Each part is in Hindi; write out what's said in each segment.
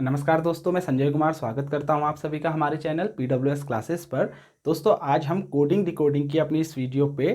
नमस्कार दोस्तों, मैं संजय कुमार स्वागत करता हूं आप सभी का हमारे चैनल PWS क्लासेस पर। दोस्तों, आज हम कोडिंग डिकोडिंग की अपनी इस वीडियो पे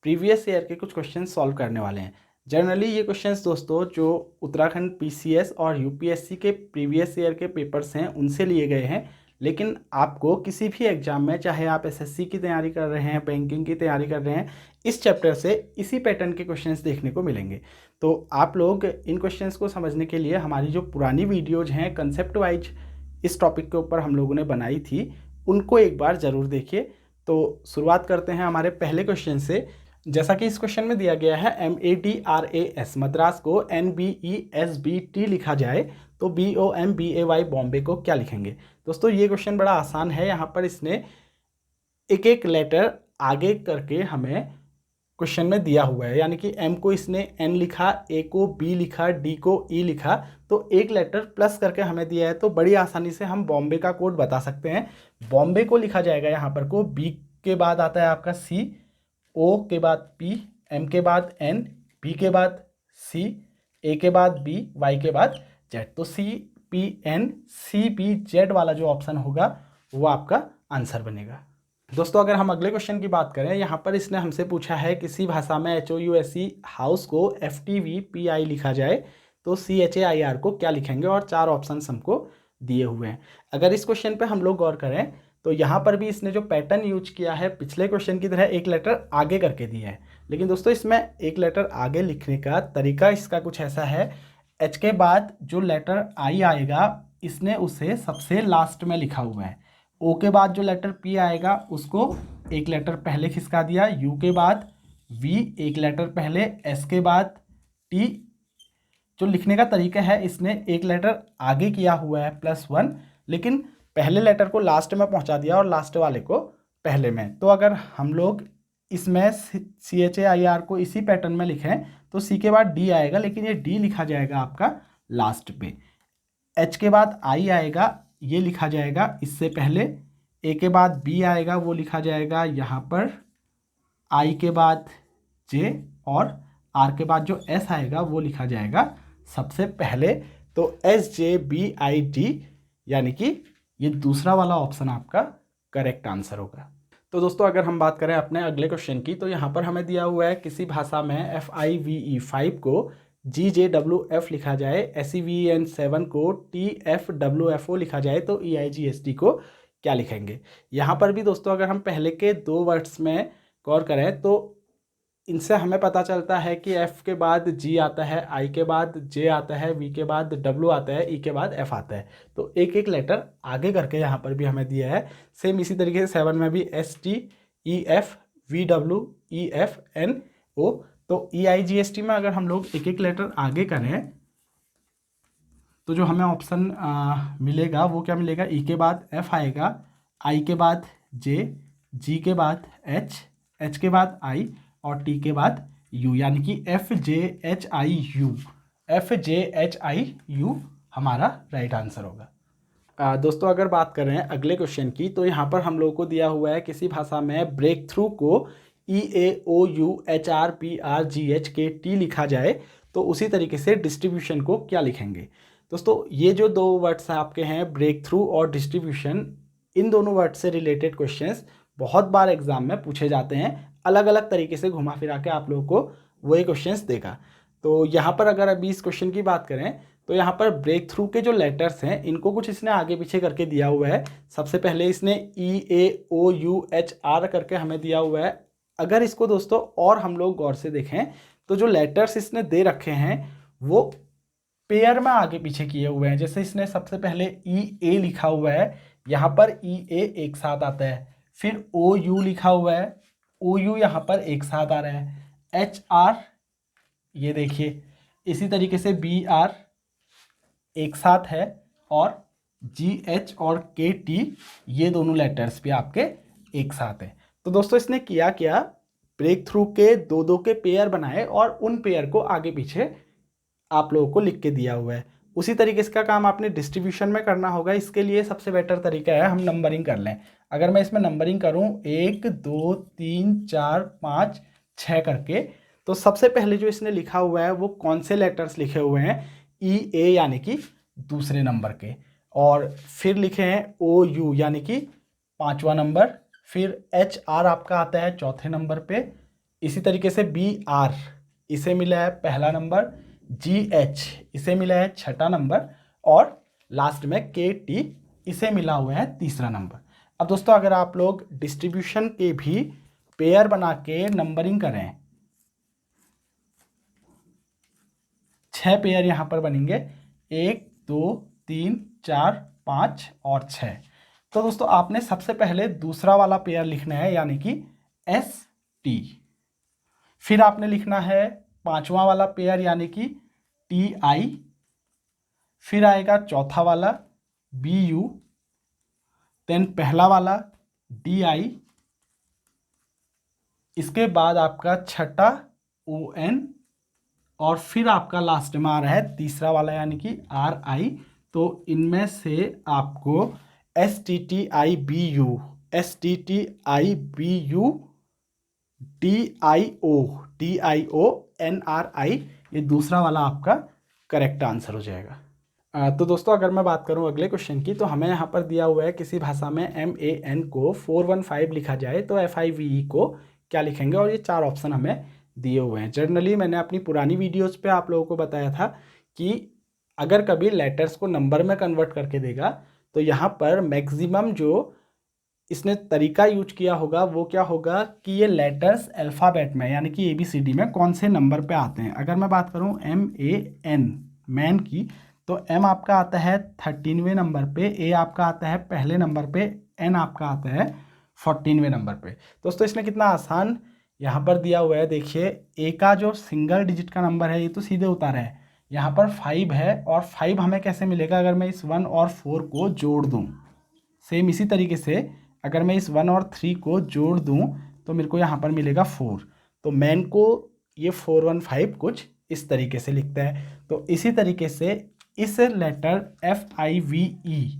प्रीवियस ईयर के कुछ क्वेश्चंस सॉल्व करने वाले हैं। जनरली ये क्वेश्चंस दोस्तों जो उत्तराखंड PCS और UPSC के प्रीवियस ईयर के पेपर्स हैं उनसे लिए गए हैं, लेकिन आपको किसी भी एग्जाम में, चाहे आप SSC की तैयारी कर रहे हैं, बैंकिंग की तैयारी कर रहे हैं, इस चैप्टर से इसी पैटर्न के क्वेश्चंस देखने को मिलेंगे। तो आप लोग इन क्वेश्चंस को समझने के लिए हमारी जो पुरानी वीडियोज हैं कंसेप्ट वाइज इस टॉपिक के ऊपर हम लोगों ने बनाई थी, उनको एक बार ज़रूर देखिए। तो शुरुआत करते हैं हमारे पहले क्वेश्चन से। जैसा कि इस क्वेश्चन में दिया गया है MADRAS मद्रास को NBESBT लिखा जाए तो BOMBAY बॉम्बे को क्या लिखेंगे। दोस्तों, ये क्वेश्चन बड़ा आसान है। यहाँ पर इसने एक एक लेटर आगे करके हमें क्वेश्चन में दिया हुआ है, यानी कि M को इसने N लिखा, A को B लिखा, D को E लिखा, तो एक लेटर प्लस करके हमें दिया है। तो बड़ी आसानी से हम बॉम्बे का कोड बता सकते हैं। बॉम्बे को लिखा जाएगा यहाँ पर को B के बाद आता है आपका C, O के बाद P, M के बाद N, B के बाद C, A के बाद B, Y के बाद Z। तो CPNCPZ वाला जो ऑप्शन होगा वो आपका आंसर बनेगा। दोस्तों, अगर हम अगले क्वेश्चन की बात करें, यहाँ पर इसने हमसे पूछा है किसी भाषा में HOUSE हाउस को FTVPI लिखा जाए तो CHAIR को क्या लिखेंगे, और 4 ऑप्शंस हमको दिए हुए हैं। अगर इस क्वेश्चन पे हम लोग गौर करें तो यहाँ पर भी इसने जो पैटर्न यूज किया है पिछले क्वेश्चन की तरह एक लेटर आगे करके दिया है, लेकिन दोस्तों इसमें एक लेटर आगे लिखने का तरीका इसका कुछ ऐसा है। H के बाद जो लेटर I आएगा इसने उसे सबसे लास्ट में लिखा हुआ है। O के बाद जो लेटर P आएगा उसको एक लेटर पहले खिसका दिया, U के बाद V एक लेटर पहले, S के बाद T। जो लिखने का तरीका है इसने एक लेटर आगे किया हुआ है +1, लेकिन पहले लेटर को लास्ट में पहुंचा दिया और लास्ट वाले को पहले में। तो अगर हम लोग इसमें CHAIR को इसी पैटर्न में लिखें तो C के बाद D आएगा, लेकिन ये D लिखा जाएगा आपका लास्ट पे। H के बाद I आएगा, ये लिखा जाएगा इससे पहले। A के बाद B आएगा, वो लिखा जाएगा यहाँ पर। I के बाद J और R के बाद जो S आएगा वो लिखा जाएगा सबसे पहले। तो SJBID यानी कि ये दूसरा वाला ऑप्शन आपका करेक्ट आंसर होगा। तो दोस्तों, अगर हम बात करें अपने अगले क्वेश्चन की, तो यहाँ पर हमें दिया हुआ है किसी भाषा में FIVE5 को GJWF लिखा जाए, SEVEN7 को TFWFO लिखा जाए तो EIGST को क्या लिखेंगे। यहाँ पर भी दोस्तों अगर हम पहले के 2 वर्ड्स में गौर करें तो इनसे हमें पता चलता है कि F के बाद G आता है, I के बाद J आता है, V के बाद W आता है, E के बाद F आता है। तो एक एक लेटर आगे करके यहाँ पर भी हमें दिया है। सेम इसी तरीके से 7 में भी STEFVWEFNO। तो EIGST में अगर हम लोग एक एक लेटर आगे करें तो जो हमें ऑप्शन मिलेगा वो क्या मिलेगा, E के बाद F आएगा, I के बाद J, G के बाद H, H के बाद I और T के बाद U, यानी कि FJHIU हमारा राइट आंसर होगा। दोस्तों, अगर बात कर रहे हैं अगले क्वेश्चन की, तो यहाँ पर हम लोग को दिया हुआ है किसी भाषा में ब्रेक थ्रू को EAOUHRPRGHKT लिखा जाए तो उसी तरीके से डिस्ट्रीब्यूशन को क्या लिखेंगे। दोस्तों, ये जो 2 वर्ड्स आपके हैं ब्रेक थ्रू और डिस्ट्रीब्यूशन, इन दोनों वर्ड से रिलेटेड क्वेश्चंस बहुत बार एग्जाम में पूछे जाते हैं। अलग अलग तरीके से घुमा फिरा के आप लोगों को वही क्वेश्चंस देगा। तो यहाँ पर अगर अभी इस क्वेश्चन की बात करें तो यहाँ पर ब्रेक थ्रू के जो लेटर्स हैं इनको कुछ इसने आगे पीछे करके दिया हुआ है। सबसे पहले इसने EAOUHR करके हमें दिया हुआ है। अगर इसको दोस्तों और हम लोग गौर से देखें तो जो लेटर्स इसने दे रखे हैं वो पेयर में आगे पीछे किए हुए हैं। जैसे इसने सबसे पहले EA लिखा हुआ है, यहाँ पर EA एक साथ आता है, फिर OU लिखा हुआ है, OU यहाँ पर एक साथ आ रहा है, HR ये देखिए, इसी तरीके से BR एक साथ है, और GH और KT ये दोनों लेटर्स भी आपके एक साथ हैं। तो दोस्तों इसने किया क्या, ब्रेक थ्रू के 2-2 के पेयर बनाए और उन पेयर को आगे पीछे आप लोगों को लिख के दिया हुआ है। उसी तरीके से का काम आपने डिस्ट्रीब्यूशन में करना होगा। इसके लिए सबसे बेटर तरीका है हम नंबरिंग कर लें। अगर मैं इसमें नंबरिंग करूं 1 2 3 4 5 6 करके, तो सबसे पहले जो इसने लिखा हुआ है वो कौन से लेटर्स लिखे हुए हैं, EA यानी कि दूसरे नंबर के। और फिर लिखे हैं OU यानी कि 5वां नंबर, फिर HR आपका आता है 4थे नंबर पे, इसी तरीके से BR इसे मिला है पहला नंबर, GH इसे मिला है 6ठा नंबर और लास्ट में KT इसे मिला हुआ है 3रा नंबर। अब दोस्तों अगर आप लोग डिस्ट्रीब्यूशन के भी पेयर बना के नंबरिंग करें, 6 पेयर यहाँ पर बनेंगे, 1 2 3 4 5 और 6। तो दोस्तों आपने सबसे पहले दूसरा वाला पेयर लिखना है यानी कि ST, फिर आपने लिखना है 5वां वाला पेयर यानी कि TI, फिर आएगा चौथा वाला BU, देन पहला वाला DI, इसके बाद आपका छठा ON और फिर आपका लास्ट में आ रहा है तीसरा वाला यानी कि RI। तो इनमें से आपको STTIBU, STTIBU, DIO, NRI ये दूसरा वाला आपका करेक्ट आंसर हो जाएगा। तो दोस्तों अगर मैं बात करूं अगले क्वेश्चन की, तो हमें यहाँ पर दिया हुआ है किसी भाषा में MAN को 415 लिखा जाए तो FIVE को क्या लिखेंगे, और ये 4 ऑप्शन हमें दिए हुए हैं। जनरली मैंने अपनी पुरानी वीडियोस पे आप लोगों को बताया था कि अगर कभी लेटर्स को नंबर में कन्वर्ट करके देगा तो यहाँ पर मैक्सिमम जो इसने तरीका यूज किया होगा वो क्या होगा कि ये लेटर्स अल्फ़ाबेट में यानी कि ABCD में कौन से नंबर पे आते हैं। अगर मैं बात करूँ MAN मैन की, तो M आपका आता है 13वें नंबर पे, A आपका आता है पहले नंबर पे, N आपका आता है 14वें नंबर पे। दोस्तों इसने कितना आसान यहाँ पर दिया हुआ है, देखिए A का जो सिंगल डिजिट का नंबर है ये तो सीधे उतारा है, यहाँ पर 5 है और 5 हमें कैसे मिलेगा अगर मैं इस 1 और 4 को जोड़ दूँ। सेम इसी तरीके से अगर मैं इस 1 और 3 को जोड़ दूँ तो मेरे को यहाँ पर मिलेगा 4। तो मैन को ये 415 कुछ इस तरीके से लिखता है। तो इसी तरीके से इस लेटर FIVE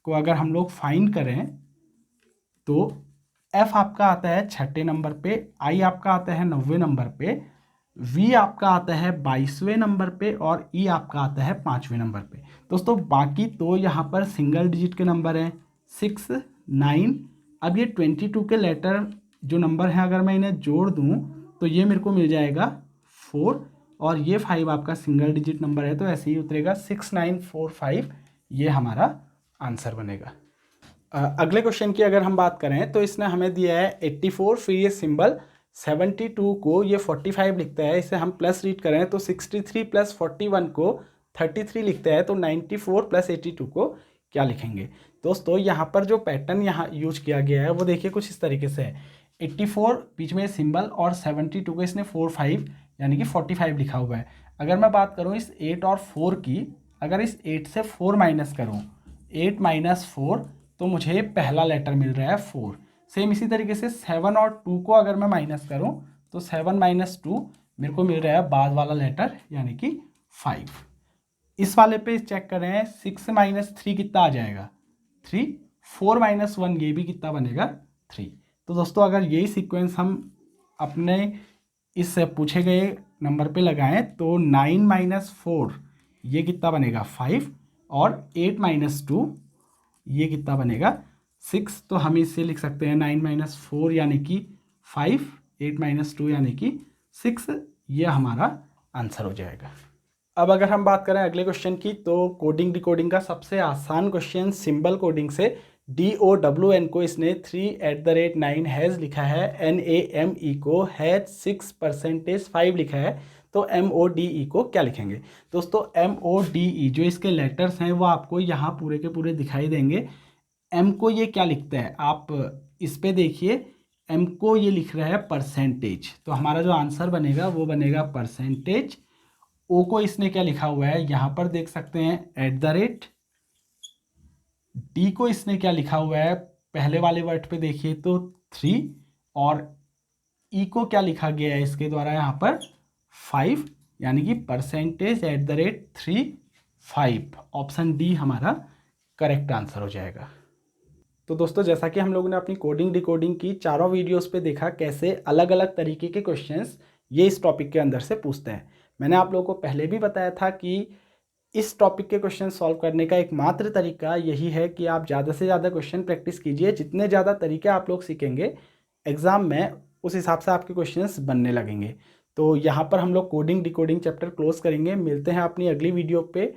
को अगर हम लोग फाइंड करें तो F आपका आता है 6ठे नंबर पे, I आपका आता है 9वें नंबर पे, V आपका आता है 22वें नंबर पे और E आपका आता है 5वें नंबर पे। दोस्तों बाकी तो यहाँ पर सिंगल डिजिट के नंबर हैं 6 9। अब ये 22 के लेटर जो नंबर हैं अगर मैं इन्हें जोड़ दूँ तो ये मेरे को मिल जाएगा 4 और ये 5 आपका सिंगल डिजिट नंबर है तो ऐसे ही उतरेगा 6945, ये हमारा आंसर बनेगा। अगले क्वेश्चन की अगर हम बात करें तो इसने हमें दिया है 84, फिर ये सिंबल 72 को ये 45 लिखता है, इसे हम प्लस रीड करें तो 63 प्लस 41 को 33 लिखता है, तो 94 प्लस 82 को क्या लिखेंगे। दोस्तों यहाँ पर जो पैटर्न यहाँ यूज किया गया है वो देखिए कुछ इस तरीके से है, 84 बीच में सिंबल और 72 को इसने 45 यानी कि 45 लिखा हुआ है। अगर मैं बात करूँ इस 8 और 4 की, अगर इस 8 से 4 माइनस करूँ, 8 माइनस 4 तो मुझे पहला लेटर मिल रहा है 4। सेम इसी तरीके से 7 और 2 को अगर मैं माइनस करूं तो 7 माइनस 2 मेरे को मिल रहा है बाद वाला लेटर यानी कि 5। इस वाले पे चेक करें 6 माइनस 3 कितना आ जाएगा 3, 4 माइनस 1 ये भी कितना बनेगा 3। तो दोस्तों अगर यही सीक्वेंस हम अपने इस पूछे गए नंबर पे लगाएं तो 9 माइनस 4 ये कितना बनेगा 5 और 8 माइनस 2 ये कितना बनेगा 6। तो हम इसे लिख सकते हैं 9 माइनस 4 यानी कि 5, 8 माइनस 2 यानी कि 6, ये हमारा आंसर हो जाएगा। अब अगर हम बात करें अगले क्वेश्चन की तो कोडिंग डिकोडिंग का सबसे आसान क्वेश्चन सिंबल कोडिंग से DOWN को इसने 3@9 हैज़ लिखा है, NAME को हैज़ 6% 5 लिखा है, तो MODE को क्या लिखेंगे। दोस्तों MODE जो इसके लेटर्स हैं वो आपको यहाँ पूरे के पूरे दिखाई देंगे। M को ये क्या लिखता है आप इस पे देखिए, M को ये लिख रहा है परसेंटेज, तो हमारा जो आंसर बनेगा वो बनेगा परसेंटेज। O को इसने क्या लिखा हुआ है यहाँ पर देख सकते हैं @ D को इसने क्या लिखा हुआ है पहले वाले वर्ड पे देखिए तो 3 और E को क्या लिखा गया है इसके द्वारा यहाँ पर 5 यानी कि परसेंटेज @ 3 5। ऑप्शन डी हमारा करेक्ट आंसर हो जाएगा। तो दोस्तों जैसा कि हम लोगों ने अपनी कोडिंग डिकोडिंग की चारों वीडियोस पे देखा कैसे अलग अलग तरीके के क्वेश्चंस ये इस टॉपिक के अंदर से पूछते हैं। मैंने आप लोगों को पहले भी बताया था कि इस टॉपिक के क्वेश्चन सॉल्व करने का एकमात्र तरीका यही है कि आप ज़्यादा से ज़्यादा क्वेश्चन प्रैक्टिस कीजिए। जितने ज़्यादा तरीके आप लोग सीखेंगे एग्ज़ाम में, उस हिसाब से आपके क्वेश्चंस बनने लगेंगे। तो यहाँ पर हम लोग कोडिंग डिकोडिंग चैप्टर क्लोज करेंगे। मिलते हैं अपनी अगली वीडियो पे।